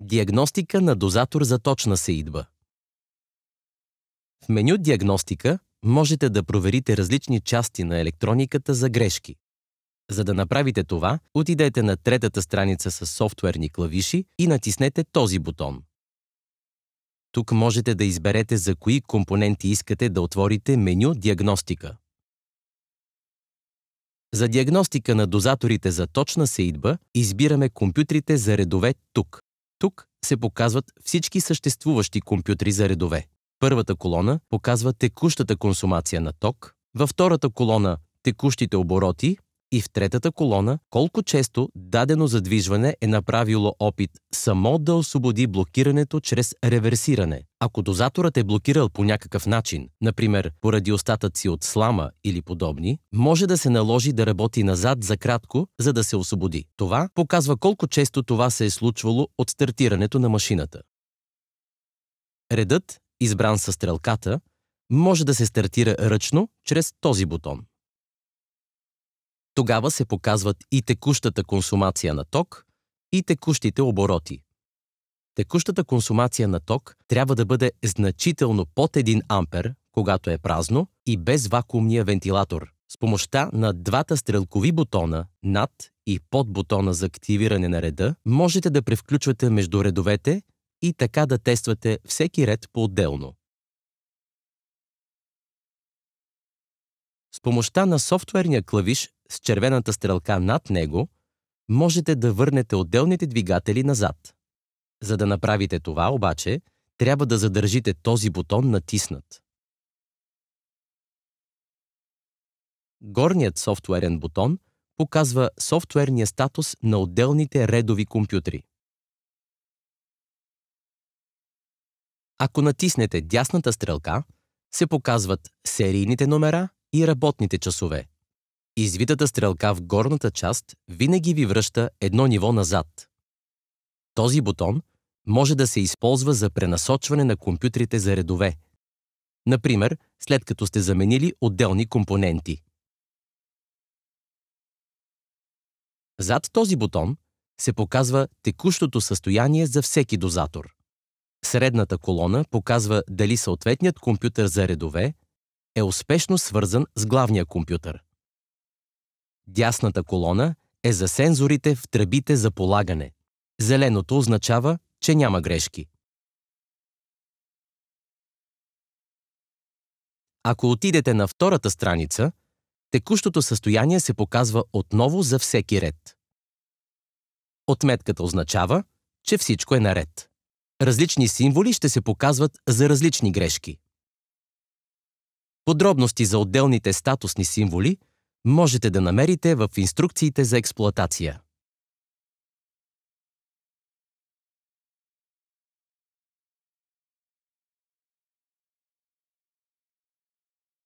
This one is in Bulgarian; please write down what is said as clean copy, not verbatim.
Диагностика на дозатор за точна сеитба. В меню Диагностика можете да проверите различни части на електрониката за грешки. За да направите това, отидете на третата страница с софтуерни клавиши и натиснете този бутон. Тук можете да изберете за кои компоненти искате да отворите меню Диагностика. За диагностика на дозаторите за точна сеитба избираме компютрите за редове тук. Тук се показват всички съществуващи компютри за редове. Първата колона показва текущата консумация на ток, във втората колона текущите обороти и в третата колона колко често дадено задвижване е направило опит само да освободи блокирането чрез реверсиране. Ако дозаторът е блокирал по някакъв начин, например поради остатъци от слама или подобни, може да се наложи да работи назад за кратко, за да се освободи. Това показва колко често това се е случвало от стартирането на машината. Редът, избран със стрелката, може да се стартира ръчно чрез този бутон. Тогава се показват и текущата консумация на ток, и текущите обороти. Текущата консумация на ток трябва да бъде значително под 1 ампер, когато е празно и без вакуумния вентилатор. С помощта на двата стрелкови бутона над и под бутона за активиране на реда, можете да превключвате между редовете и така да тествате всеки ред по-отделно. С помощта на софтуерния клавиш с червената стрелка над него, можете да върнете отделните двигатели назад. За да направите това, обаче, трябва да задържите този бутон натиснат. Горният софтуерен бутон показва софтуерния статус на отделните редови компютри. Ако натиснете дясната стрелка, се показват серийните номера и работните часове. Извитата стрелка в горната част винаги ви връща едно ниво назад. Този бутон може да се използва за пренасочване на компютрите за редове. Например, след като сте заменили отделни компоненти. Зад този бутон се показва текущото състояние за всеки дозатор. Средната колона показва дали съответният компютър за редове е успешно свързан с главния компютър. Дясната колона е за сензорите в тръбите за полагане. Зеленото означава, че няма грешки. Ако отидете на втората страница, текущото състояние се показва отново за всеки ред. Отметката означава, че всичко е наред. Различни символи ще се показват за различни грешки. Подробности за отделните статусни символи можете да намерите в инструкциите за експлоатация.